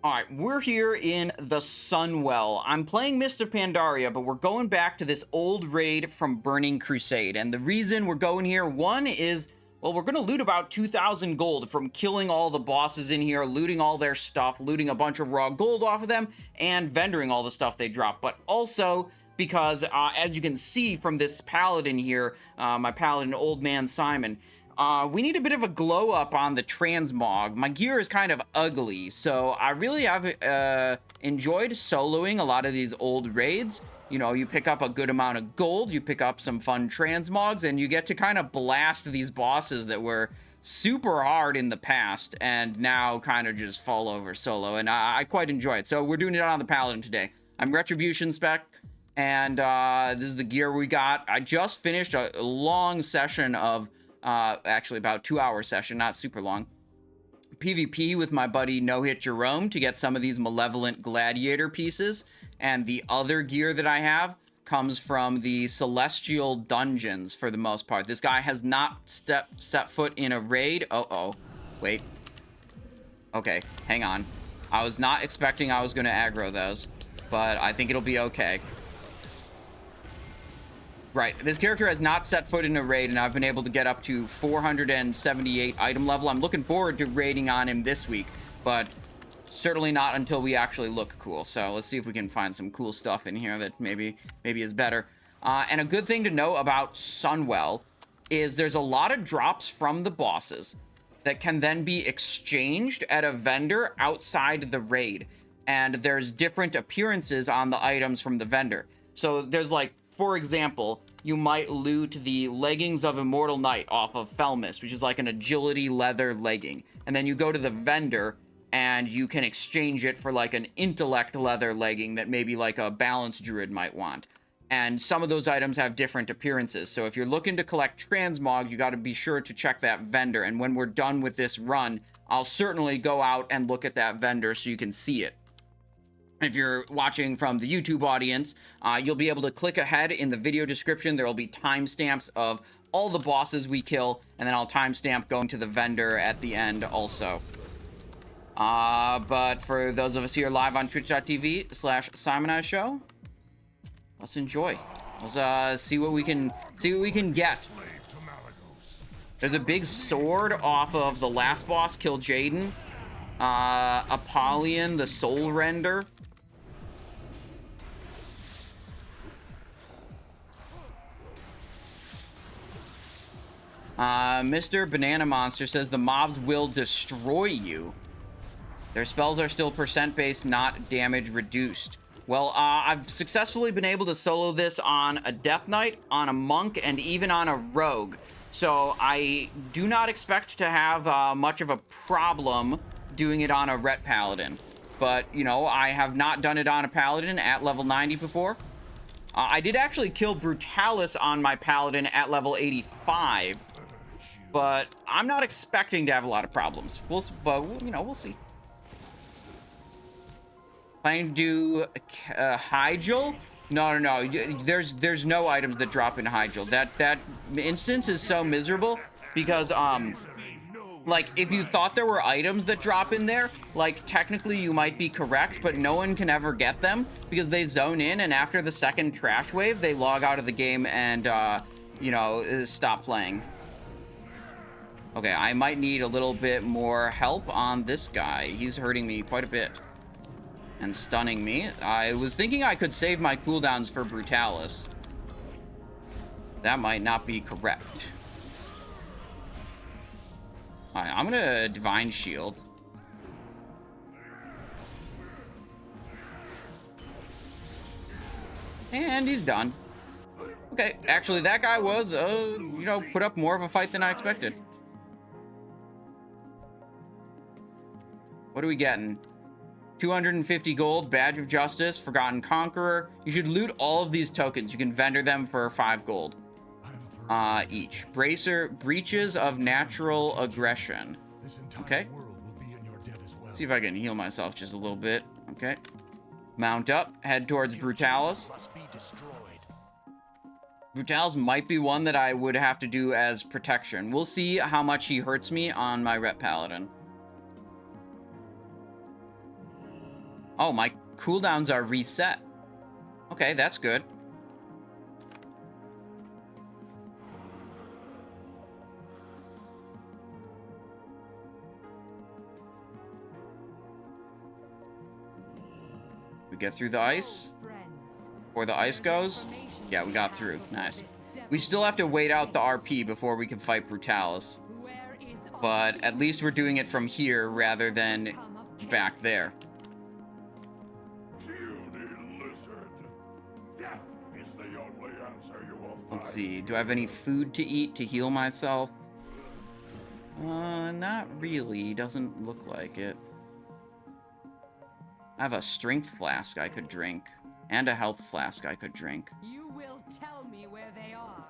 Alright, we're here in the Sunwell. I'm playing Mr. Pandaria, but we're going back to this old raid from Burning Crusade. And the reason we're going here, one is, well, we're going to loot about 2,000 gold from killing all the bosses in here, looting all their stuff, looting a bunch of raw gold off of them, and vendoring all the stuff they drop. But also because, as you can see from this paladin here, my paladin, Old Man Simon, we need a bit of a glow up on the transmog. My gear is kind of ugly, so I really have enjoyed soloing a lot of these old raids. You know, you pick up a good amount of gold, you pick up some fun transmogs, and you get to kind of blast these bosses that were super hard in the past and now kind of just fall over solo, and I quite enjoy it. So we're doing it on the Paladin today. I'm Retribution spec, and this is the gear we got. I just finished a long session of actually about 2-hour session, not super long, PvP with my buddy No Hit Jerome to get some of these malevolent gladiator pieces. And the other gear that I have comes from the celestial dungeons for the most part. This guy has not set foot in a raid. Wait, okay, hang on. I was not expecting I was going to aggro those, but I think it'll be okay. Right, this character has not set foot in a raid, and I've been able to get up to 478 item level. I'm looking forward to raiding on him this week, but certainly not until we actually look cool. So let's see if we can find some cool stuff in here that maybe is better. And a good thing to know about Sunwell is there's a lot of drops from the bosses that can then be exchanged at a vendor outside the raid. And there's different appearances on the items from the vendor. So there's like, for example, you might loot the leggings of Immortal Knight off of Felmyst, which is like an agility leather legging. And then you go to the vendor and you can exchange it for like an intellect leather legging that maybe like a balanced druid might want. And some of those items have different appearances. So if you're looking to collect transmog, you got to be sure to check that vendor. And when we're done with this run, I'll certainly go out and look at that vendor so you can see it. If you're watching from the YouTube audience, you'll be able to click ahead in the video description. There will be timestamps of all the bosses we kill, and then I'll timestamp going to the vendor at the end also. But for those of us here live on twitch.tv/SimonEyeShow, let's enjoy. Let's see what we can get. There's a big sword off of the last boss, Kil'Jaeden. Apollyon, the Soul Render. Mr. Banana Monster says the mobs will destroy you. Their spells are still percent based, not damage reduced. Well, I've successfully been able to solo this on a Death Knight, on a Monk, and even on a Rogue. So I do not expect to have much of a problem doing it on a Ret Paladin. But, you know, I have not done it on a Paladin at level 90 before. I did actually kill Brutallus on my Paladin at level 85. But I'm not expecting to have a lot of problems. But, you know, we'll see. Planning to do Hyjal? No. There's no items that drop in Hyjal. That instance is so miserable because, like, if you thought there were items that drop in there, like, technically you might be correct, but no one can ever get them because they zone in, and after the second trash wave, they log out of the game and, you know, stop playing. Okay, I might need a little bit more help on this guy. He's hurting me quite a bit and stunning me. I was thinking I could save my cooldowns for Brutallus. That might not be correct. Alright, I'm gonna Divine Shield. And he's done. Okay, actually that guy was, you know, put up more of a fight than I expected. What are we getting? 250 gold, Badge of Justice, Forgotten Conqueror. You should loot all of these tokens. You can vendor them for 5 gold. Each. Breaches of Natural Aggression. Okay. Let's see if I can heal myself just a little bit. Okay. Mount up. Head towards Brutallus. Brutallus might be one that I would have to do as protection. We'll see how much he hurts me on my Ret Paladin. Oh, my cooldowns are reset. Okay, that's good. We get through the ice? Before the ice goes? Yeah, we got through. Nice. We still have to wait out the RP before we can fight Brutallus. But at least we're doing it from here rather than back there. Let's see. Do I have any food to eat to heal myself? Not really. Doesn't look like it. I have a strength flask I could drink. And a health flask I could drink. You will tell me where they are.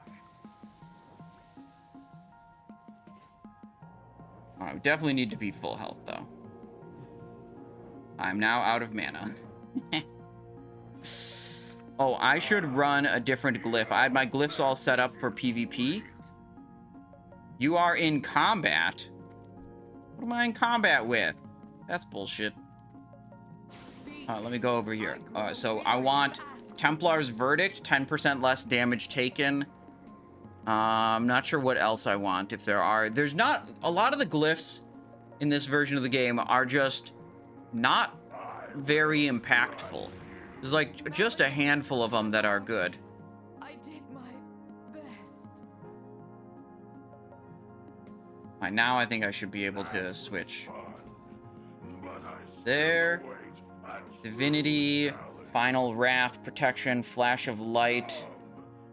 Alright, we definitely need to be full health, though. I'm now out of mana. Oh, I should run a different glyph. I had my glyphs all set up for PvP. You are in combat? What am I in combat with? That's bullshit. Let me go over here. So I want Templar's Verdict, 10% less damage taken. I'm not sure what else I want, if there are. There's not... A lot of the glyphs in this version of the game are just not very impactful. There's like just a handful of them that are good. I did my best. Right, now I think I should be able to switch. There. Divinity, Final Wrath, Protection, Flash of Light,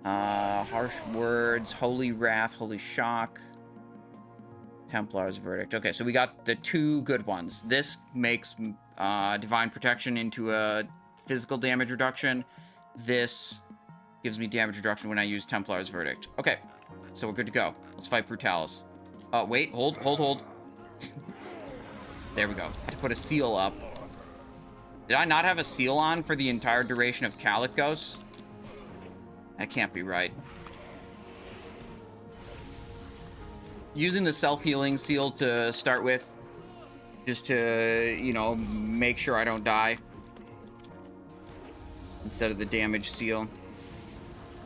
Harsh Words, Holy Wrath, Holy Shock, Templar's Verdict. Okay, so we got the two good ones. This makes Divine Protection into a physical damage reduction. This gives me damage reduction when I use Templar's Verdict. Okay, so we're good to go. Let's fight Brutallus. Wait, hold. There we go. I had to put a seal up. Did I not have a seal on for the entire duration of Kalecgos? That can't be right. Using the self-healing seal to start with, just to, you know, make sure I don't die. Instead of the damage seal.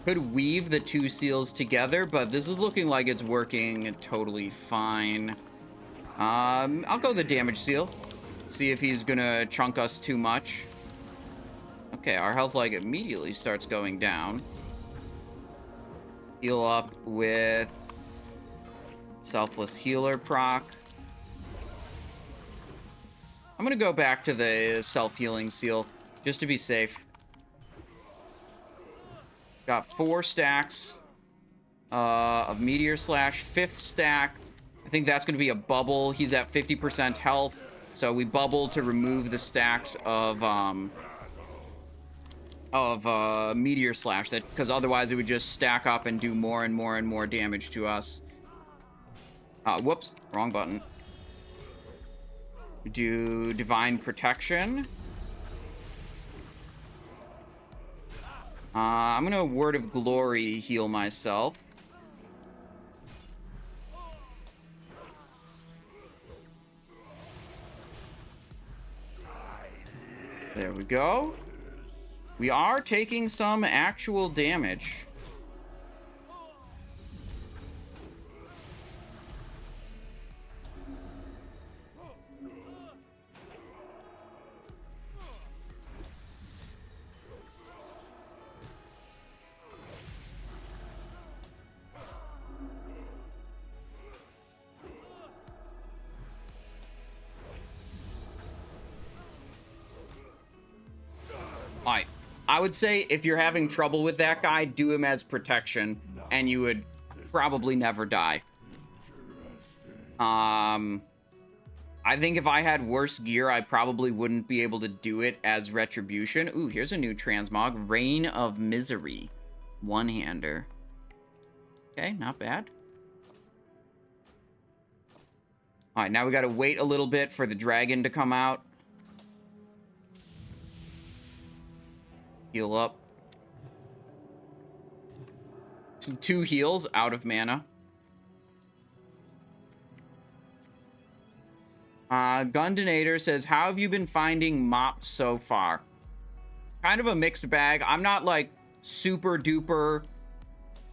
Could weave the two seals together, but this is looking like it's working totally fine. I'll go the damage seal. See if he's gonna chunk us too much. Okay, our health like immediately starts going down. Heal up with Selfless Healer proc. I'm gonna go back to the self-healing seal just to be safe. Got 4 stacks of Meteor Slash. 5th stack, I think that's gonna be a bubble. He's at 50% health. So we bubble to remove the stacks of Meteor Slash, that because otherwise it would just stack up and do more and more and more damage to us. Whoops, wrong button. We do Divine Protection. I'm gonna Word of Glory heal myself. There we go. We are taking some actual damage. Alright, I would say if you're having trouble with that guy, do him as protection, and you would probably never die. I think if I had worse gear, I probably wouldn't be able to do it as Retribution. Ooh, here's a new transmog. Reign of Misery. One-hander. Okay, not bad. Alright, now we gotta wait a little bit for the dragon to come out. Heal up. 2 heals out of mana. Gundonator says, how have you been finding mops so far? Kind of a mixed bag. I'm not like super duper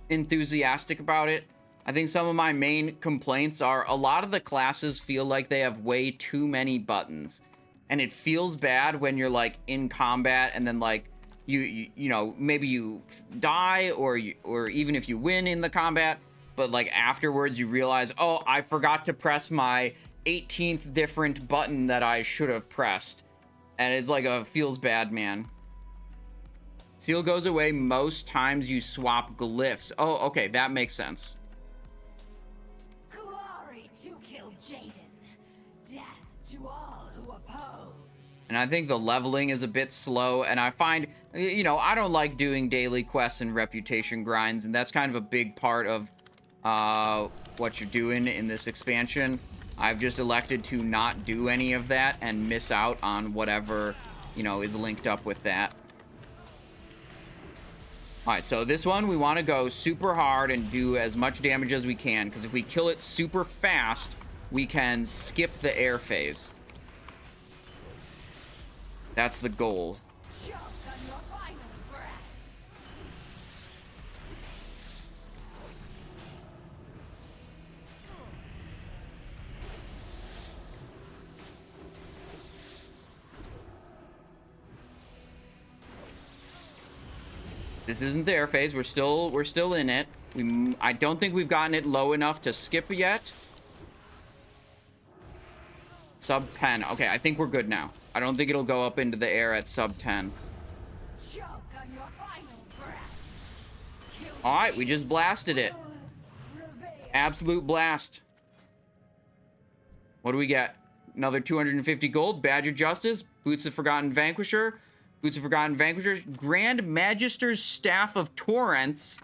enthusiastic about it. I think some of my main complaints are a lot of the classes feel like they have way too many buttons. And it feels bad when you're like in combat and then like you know, maybe you die or even if you win in the combat, but like afterwards you realize, oh, I forgot to press my 18th different button that I should have pressed. And it's like a feels bad, man. Seal goes away most times you swap glyphs. Oh, okay, that makes sense. Glory to Kil'Jaeden. Death to all who oppose. And I think the leveling is a bit slow, and I find, you know, I don't like doing daily quests and reputation grinds, and that's kind of a big part of what you're doing in this expansion. I've just elected to not do any of that and miss out on whatever, you know, is linked up with that. Alright, so this one, we want to go super hard and do as much damage as we can, because if we kill it super fast, we can skip the air phase. That's the goal. Choke on your final breath. This isn't the air phase. We're still in it. I don't think we've gotten it low enough to skip yet. Sub 10. Okay, I think we're good now. I don't think it'll go up into the air at sub 10. Choke on your final breath. All right, we just blasted it. Absolute blast. What do we get? Another 250 gold. Badge of Justice. Boots of Forgotten Vanquisher. Boots of Forgotten Vanquisher. Grand Magister's Staff of Torrents.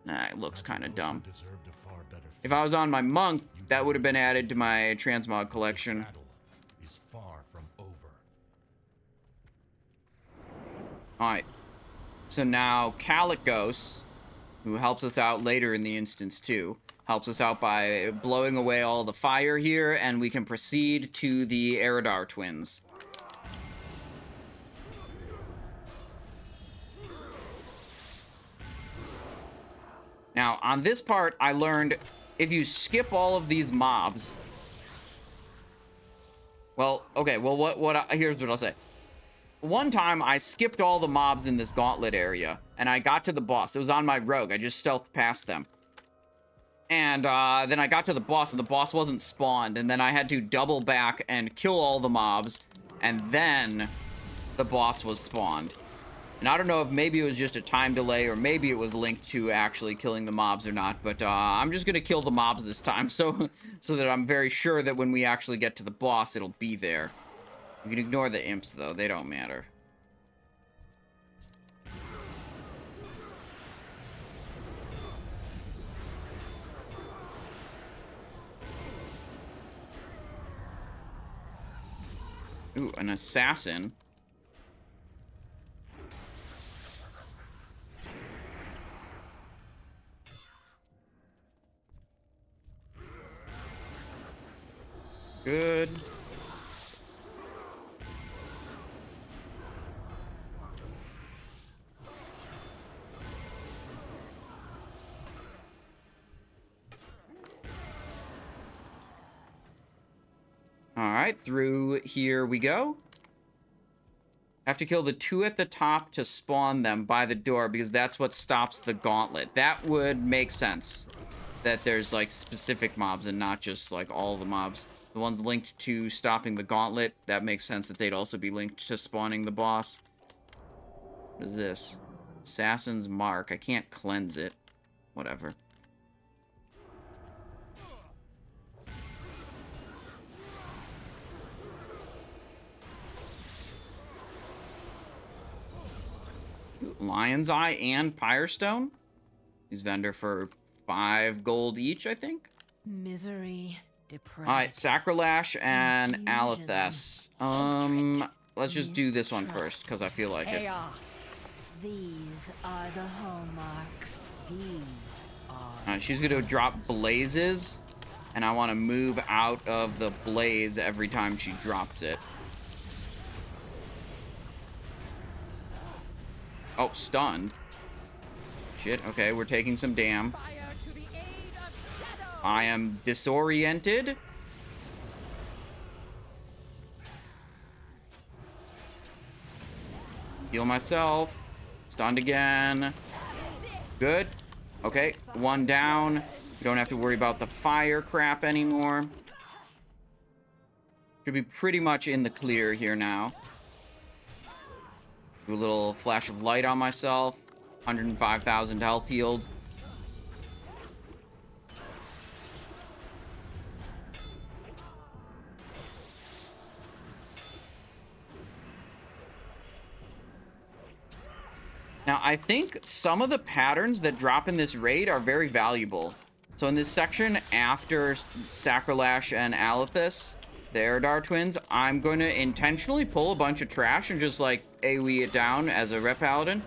Nah, it looks kind of dumb. If I was on my monk, that would have been added to my transmog collection. Alright. So now Kalecgos, who helps us out later in the instance too, helps us out by blowing away all the fire here, and we can proceed to the Eredar Twins. Now, on this part, I learned if you skip all of these mobs... Well, okay, well, here's what I'll say. One time, I skipped all the mobs in this gauntlet area, and I got to the boss. It was on my rogue. I just stealthed past them. And then I got to the boss, and the boss wasn't spawned, and then I had to double back and kill all the mobs, and then the boss was spawned. And I don't know if maybe it was just a time delay, or maybe it was linked to actually killing the mobs or not, but I'm just gonna kill the mobs this time, so that I'm very sure that when we actually get to the boss, it'll be there. We can ignore the imps, though. They don't matter. Ooh, an assassin. Good. Alright, through here we go. Have to kill the two at the top to spawn them by the door, because that's what stops the gauntlet. That would make sense. That there's, like, specific mobs and not just, like, all the mobs. The ones linked to stopping the gauntlet, that makes sense that they'd also be linked to spawning the boss. What is this? Assassin's Mark. I can't cleanse it. Whatever. Lion's Eye and Pyrestone. These vendor for 5 gold each, I think. Misery, depression. Alright, Sacrolash and Alethes. Let's just do this one first, because I feel like it. Chaos. These are the hallmarks. These are. She's gonna drop Blazes, and I want to move out of the blaze every time she drops it. Oh, stunned. Shit, okay, we're taking some damn. I am disoriented. Heal myself. Stunned again. Good. Okay, one down. We don't have to worry about the fire crap anymore. Should be pretty much in the clear here now. Do a little flash of light on myself. 105,000 health healed. Now, I think some of the patterns that drop in this raid are very valuable. So in this section, after Sacrolash and Alethis, the Eredar Twins, I'm going to intentionally pull a bunch of trash and just, like, AoE it down as a Ret Paladin.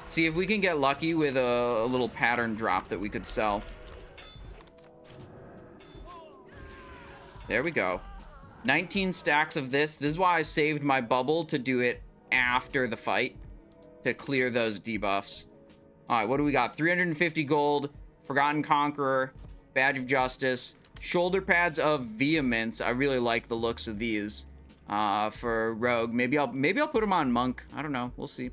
See if we can get lucky with a little pattern drop that we could sell. There we go. 19 stacks of this. This is why I saved my bubble to do it after the fight, to clear those debuffs. All right, what do we got? 350 gold, Forgotten Conqueror, Badge of Justice, shoulder pads of Vehemence. I really like the looks of these for Rogue. Maybe I'll put them on Monk. I don't know. We'll see.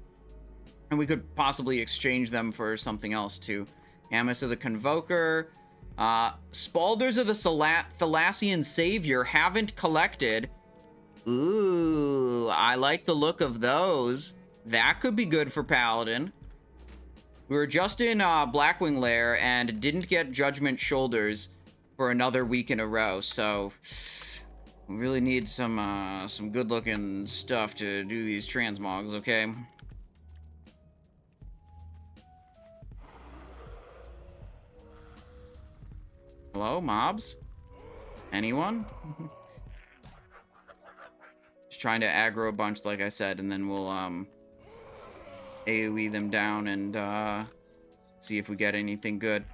And we could possibly exchange them for something else too. Amos of the Convoker. Spalders of the Thalassian Savior haven't collected. Ooh, I like the look of those. That could be good for Paladin. We were just in Blackwing Lair and didn't get Judgment Shoulders for another week in a row, so we really need some good-looking stuff to do these transmogs, okay? Hello, mobs? Anyone? Just trying to aggro a bunch, like I said, and then we'll AoE them down and see if we get anything good.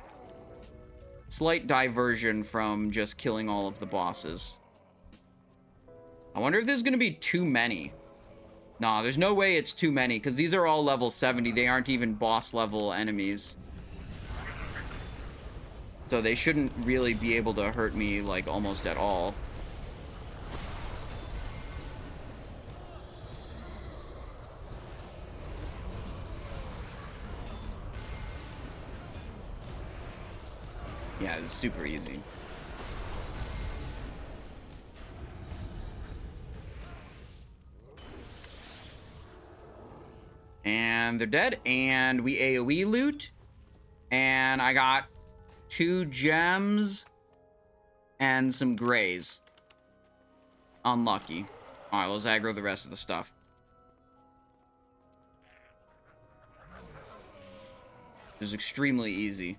Slight diversion from just killing all of the bosses. I wonder if there's going to be too many. Nah, there's no way it's too many, because these are all level 70. They aren't even boss level enemies. So they shouldn't really be able to hurt me, like, almost at all. Yeah, it's super easy. And they're dead. And we AoE loot. And I got 2 gems and some grays. Unlucky. Alright, let's aggro the rest of the stuff. It was extremely easy.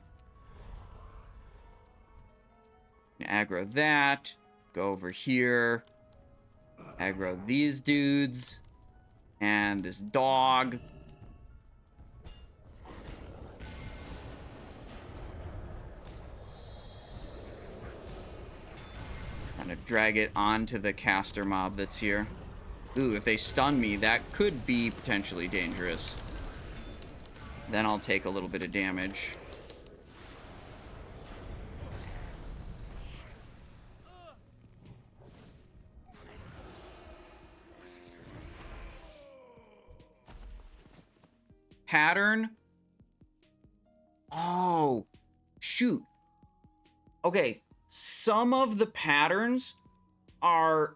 Aggro that. Go over here. Aggro these dudes. And this dog. Kind of drag it onto the caster mob that's here. Ooh, if they stun me, that could be potentially dangerous. Then I'll take a little bit of damage. Pattern. Oh, shoot. Okay, some of the patterns are...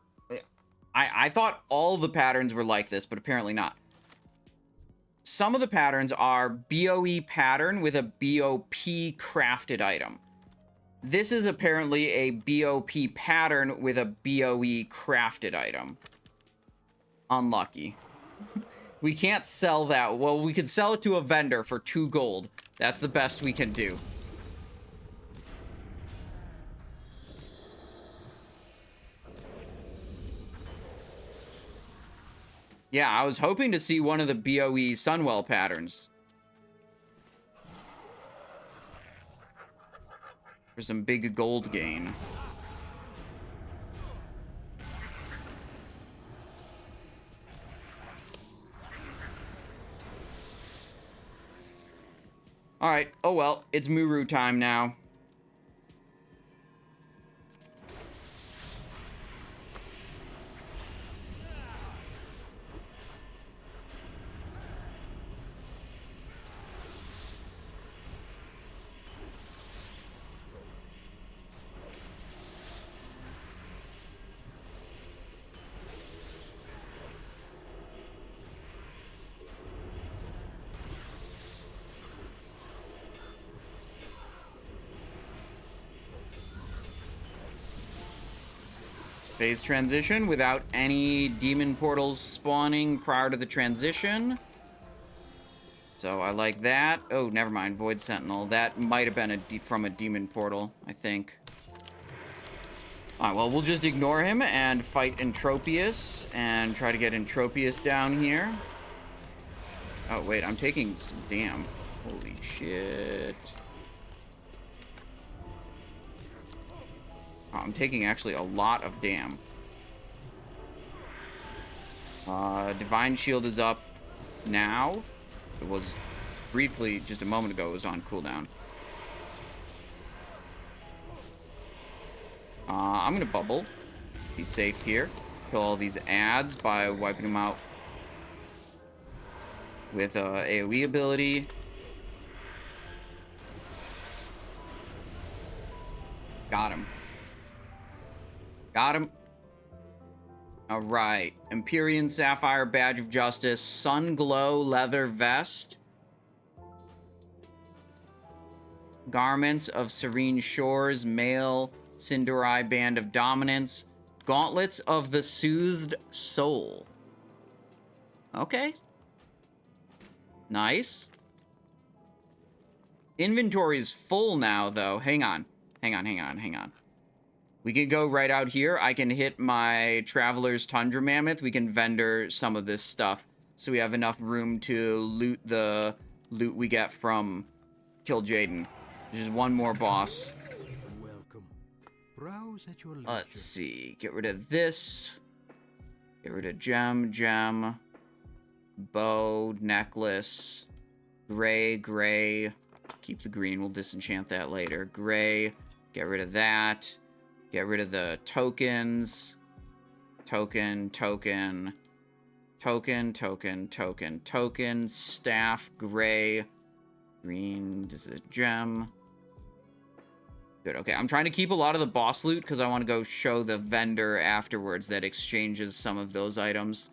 I thought all the patterns were like this, but apparently not. Some of the patterns are BOE pattern with a BOP crafted item. This is apparently a BOP pattern with a BOE crafted item. Unlucky. We can't sell that. Well, we could sell it to a vendor for 2 gold. That's the best we can do. Yeah, I was hoping to see one of the BOE Sunwell patterns. For some big gold gain. Alright, oh well, it's Muru time now. Phase transition without any demon portals spawning prior to the transition. So I like that. Oh, never mind. Void Sentinel. That might have been from a demon portal, I think. Alright, well, we'll just ignore him and fight Entropius and try to get Entropius down here. Oh, wait. I'm taking some damn. Holy shit. Oh, I'm taking actually a lot of damn. Divine Shield is up now. It was briefly, just a moment ago, it was on cooldown. I'm gonna bubble. Be safe here. Kill all these ads by wiping them out with AoE ability. Got him. Got him. Alright. Empyrean Sapphire Badge of Justice. Sun Glow Leather Vest. Garments of Serene Shores. Male Cinderai Band of Dominance. Gauntlets of the Soothed Soul. Okay. Nice. Inventory is full now, though. Hang on. Hang on. We can go right out here. I can hit my Traveler's Tundra Mammoth. We can vendor some of this stuff. So we have enough room to loot the loot we get from Kil'Jaeden. There's just one more boss. Welcome. Browse at your leisure. Let's see. Get rid of this. Get rid of gem. Bow, necklace. Gray. Keep the green. We'll disenchant that later. Gray. Get rid of that. Get rid of the tokens. Token. Staff, gray. Green, this is a gem. Good, okay. I'm trying to keep a lot of the boss loot because I want to go show the vendor afterwards that exchanges some of those items.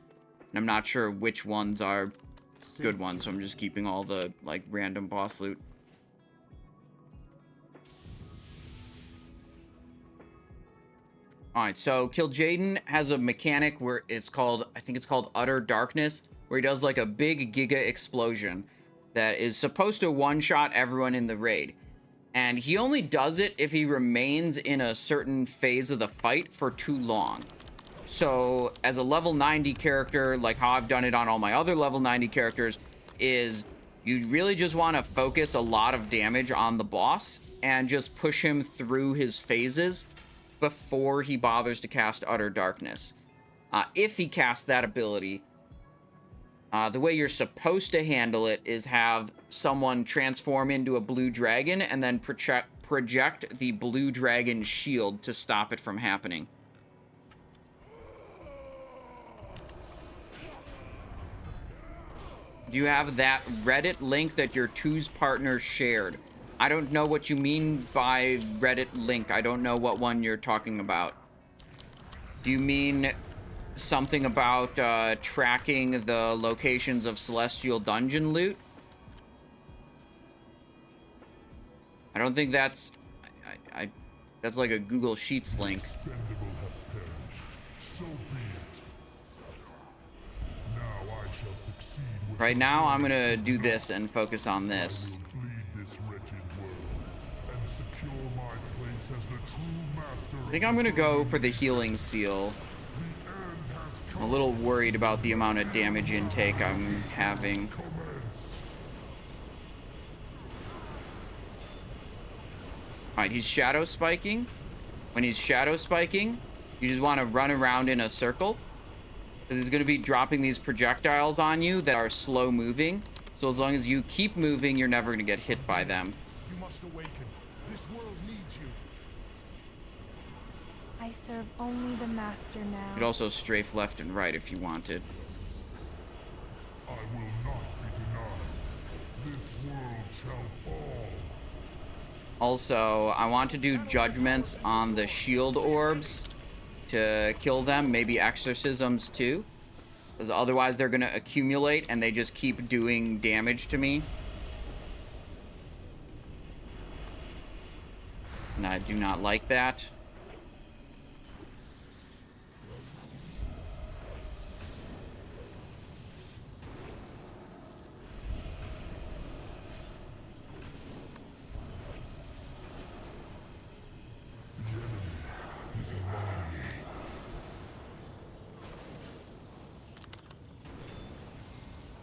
And I'm not sure which ones are good ones, so I'm just keeping all the, like, random boss loot. Alright, so Kil'Jaeden has a mechanic where it's called, I think it's called Utter Darkness, where he does like a big Giga explosion that is supposed to one-shot everyone in the raid. And he only does it if he remains in a certain phase of the fight for too long. So, as a level 90 character, like how I've done it on all my other level 90 characters, is you really just want to focus a lot of damage on the boss and just push him through his phases before he bothers to cast Utter Darkness. If he casts that ability, the way you're supposed to handle it is have someone transform into a blue dragon and then project the blue dragon shield to stop it from happening. Do you have that Reddit link that your two's partners shared? I don't know what you mean by Reddit link. I don't know what one you're talking about. Do you mean something about tracking the locations of Celestial Dungeon loot? I don't think that's... that's like a Google Sheets link. Right now, I'm gonna do this and focus on this. I think I'm gonna go for the healing seal. I'm a little worried about the amount of damage intake I'm having. Alright, he's shadow spiking. When he's shadow spiking, you just want to run around in a circle. Because he's going to be dropping these projectiles on you that are slow moving. So as long as you keep moving, you're never going to get hit by them. You must awaken. This world needs you. I serve only the master now. You could also strafe left and right if you wanted. I will not be denied. This world shall fall. Also, I want to do judgments on the shield orbs to kill them. Maybe exorcisms too. Because otherwise they're going to accumulate and they just keep doing damage to me. And I do not like that.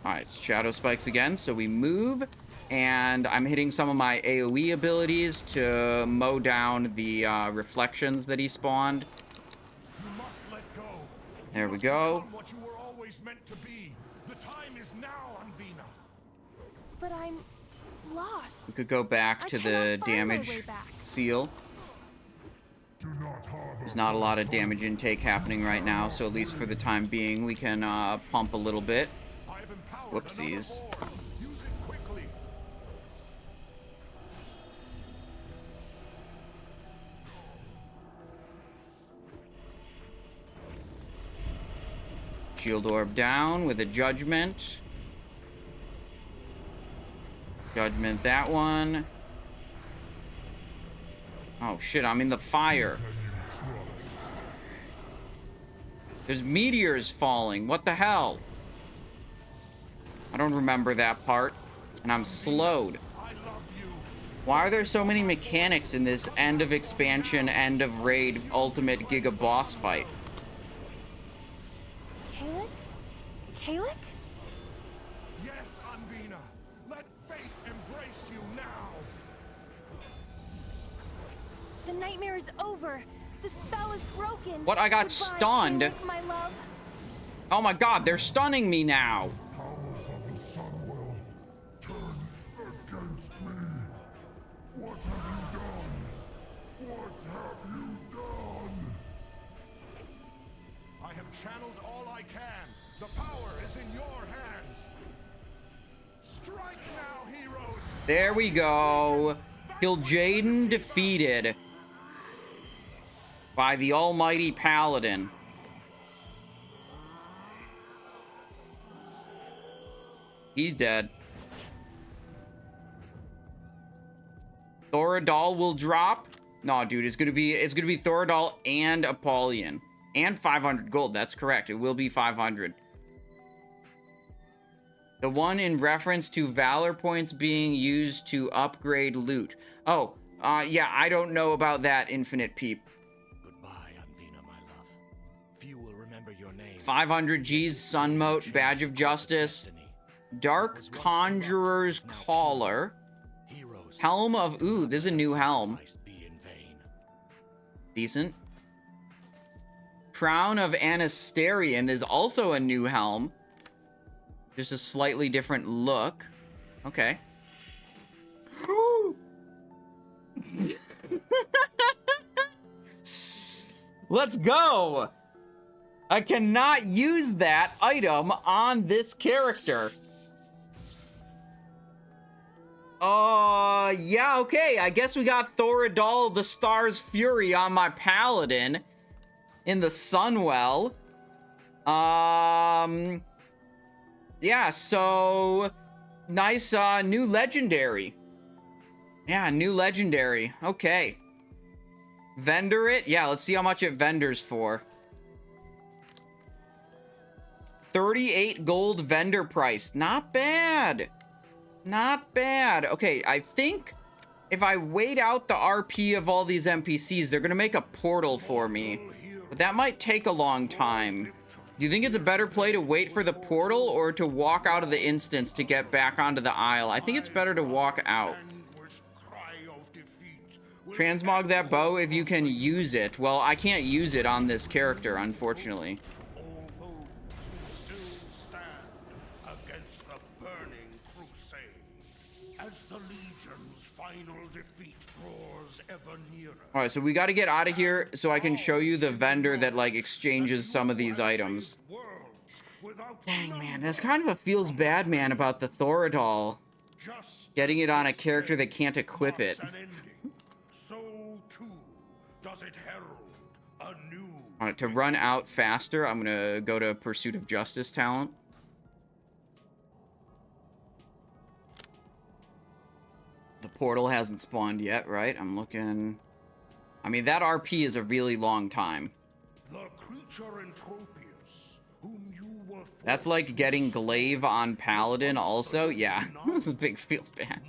Alright, shadow spikes again, so we move, and I'm hitting some of my AoE abilities to mow down the reflections that he spawned. You must let go. There we go. Become what you were always meant to be. The time is now, Anvina. But I'm lost. We could go back to I the cannot find my damage way back. seal. Do not harbor. There's not a lot of damage intake happening right now, so at least for the time being, we can pump a little bit. I have empowered Whoopsies. another horde. Use it quickly. Shield orb down with a judgment. Judgment that one. Oh shit, I'm in the fire. There's meteors falling. What the hell? I don't remember that part. And I'm slowed. I love you. Why are there so many mechanics in this end of expansion, end of raid, ultimate giga boss fight? Kalecgos? Kalecgos? Yes, Anvina. Let fate embrace you now. The nightmare is over. The spell is broken. What? I got Goodbye, stunned. Kalecgos, my love. Oh my god, they're stunning me now. Powers of the Sunwell, turn against me. What have you done? What have you done? I have channeled all I can. The power is in your hands. Strike now, heroes. There we go. Kil'Jaeden defeated by the almighty Paladin. He's dead. Thoradal will drop. No, dude, it's gonna be Thoradal and Apollyon. And 500 gold, that's correct. It will be 500. The one in reference to Valor points being used to upgrade loot. Oh, yeah, I don't know about that, Infinite Peep. Goodbye, Anvina, my love. Few will remember your name. 500 G's, Sun Mote, Badge of Justice, Dark Conjurer's Collar, Heroes. Helm of... Ooh, this is a new helm. Be in vain. Decent. Crown of Anasterian is also a new helm. Just a slightly different look. Okay. Let's go! I cannot use that item on this character. Yeah, okay. I guess we got Thoradal, the Star's Fury on my Paladin in the Sunwell. Yeah, so nice new legendary. Yeah, new legendary. Okay. Vendor it? Yeah, let's see how much it vendors for. 38 gold vendor price. Not bad. Not bad. Okay, I think if I wait out the RP of all these NPCs, they're gonna make a portal for me. But that might take a long time. Do you think it's a better play to wait for the portal or to walk out of the instance to get back onto the isle? I think it's better to walk out. Transmog that bow if you can use it. Well, I can't use it on this character, unfortunately. All those who still stand against the burning crucible. As the Legion's final defeat draws ever nearer. All right, so we got to get out of here so I can show you the vendor that like exchanges some of these items. Dang, man, that's kind of a feels bad, man, about the Thoradol. Getting it on a character that can't equip it. So too does it herald a new. All right, to run out faster, I'm gonna go to Pursuit of Justice talent. The portal hasn't spawned yet, right? I'm looking. I mean, that RP is a really long time. The creature Entropius, whom you were That's like getting Glaive on Paladin also. Yeah, this is big feels bad.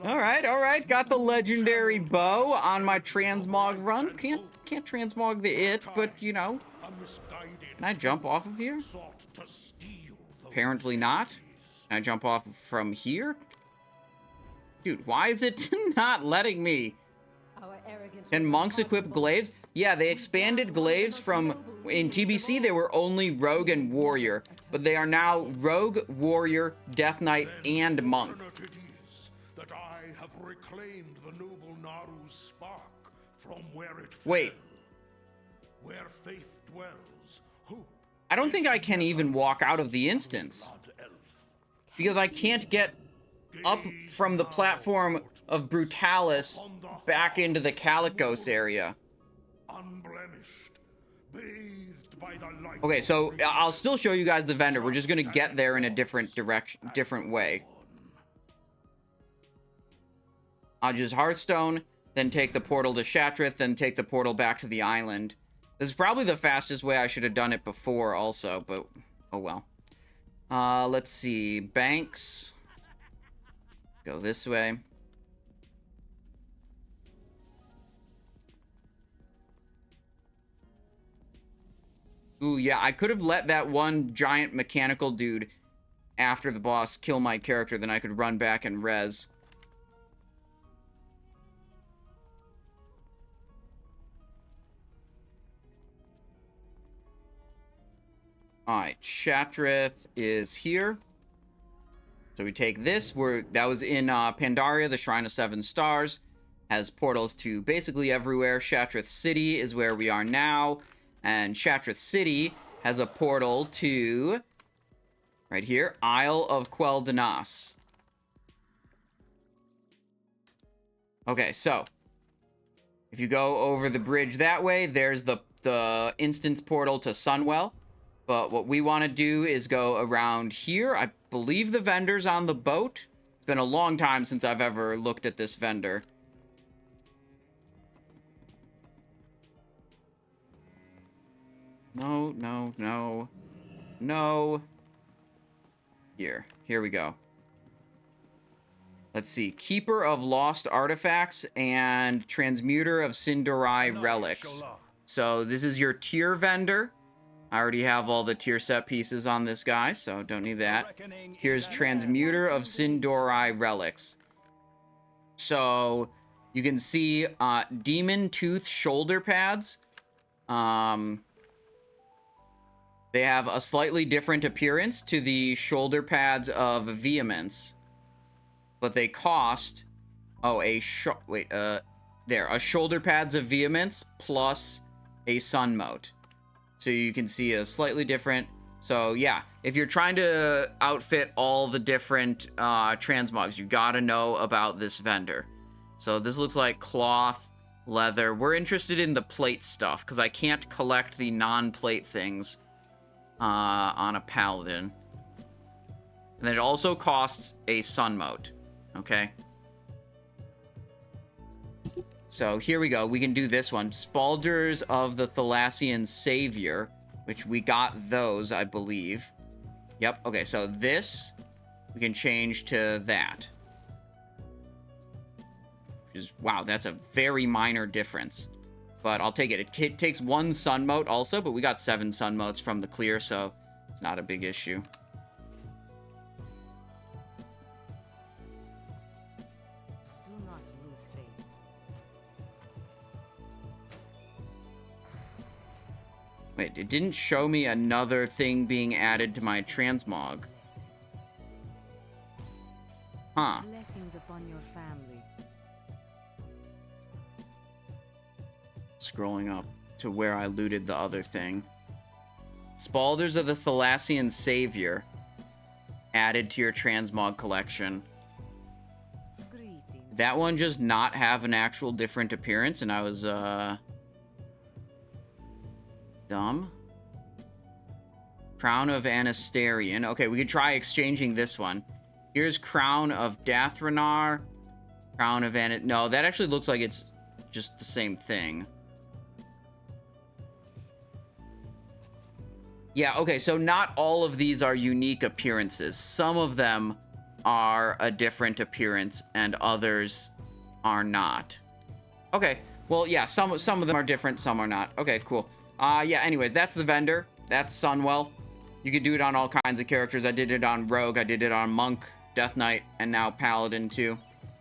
All right. Got the legendary bow on my transmog run. Can't transmog the it, but you know. Can I jump off of here? Apparently not. Can I jump off from here? Dude, why is it not letting me? Can monks equip glaives? Yeah, they expanded glaives from... In TBC, they were only rogue and warrior. But they are now rogue, warrior, death knight, and monk. That I have reclaimed the noble Naru's spark from where it fell. Wait. Where faith dwells, hope. I don't think I can even walk out of the instance. Because I can't get up from the platform of Brutallus back into the Kalecgos area. Unblemished, bathed by the light. Okay, so I'll still show you guys the vendor. We're just gonna get there in a different direction, different way. I'll just Hearthstone, then take the portal to Shatrith, then take the portal back to the island. This is probably the fastest way. I should have done it before also, but oh well. Let's see. Banks. Go this way. Ooh, yeah, I could have let that one giant mechanical dude after the boss kill my character, then I could run back and res. Alright, Shatrith is here. So we take this, that was in Pandaria, the Shrine of Seven Stars. Has portals to basically everywhere. Shatrith City is where we are now. And Shatrith City has a portal to, right here, Isle of Quel'Danas. Okay, so, if you go over the bridge that way, there's the instance portal to Sunwell. But what we want to do is go around here. I believe the vendor's on the boat. It's been a long time since I've ever looked at this vendor. No. Here we go. Let's see. Keeper of Lost Artifacts and Transmuter of Sin'dorei Relics. So this is your tier vendor. I already have all the tier set pieces on this guy, so don't need that. Here's Transmuter of Sin'dorei Relics. So you can see Demon Tooth shoulder pads. They have a slightly different appearance to the shoulder pads of Vehemence. But they cost... Oh, a shoulder pads of Vehemence plus a Sun Mote. So you can see a slightly different... So, yeah. If you're trying to outfit all the different transmogs, you gotta know about this vendor. So this looks like cloth, leather. We're interested in the plate stuff, because I can't collect the non-plate things on a paladin. And then it also costs a Sun Mote. Okay? So here we go. We can do this one. Spalders of the Thalassian Savior, which we got those, I believe. Yep. Okay, so this we can change to that. Which is, wow, that's a very minor difference. But I'll take it. It takes one Sun Mote also, but we got 7 Sun Motes from the clear, so it's not a big issue. Do not lose faith. Wait, it didn't show me another thing being added to my transmog. Huh. Blessings upon your family. Scrolling up to where I looted the other thing. Spalders of the Thalassian Savior. Added to your transmog collection. Greetings. That one just not have an actual different appearance, and I was, dumb. Crown of Anasterian. Okay, we could try exchanging this one. Here's Crown of Dathranar. Crown of No, that actually looks like it's just the same thing. Yeah, okay, so not all of these are unique appearances. Some of them are a different appearance, and others are not. Okay, well, yeah, some of them are different, some are not. Okay, cool. Yeah, anyways, that's the vendor. That's Sunwell. You could do it on all kinds of characters. I did it on Rogue, I did it on Monk, Death Knight, and now Paladin, too.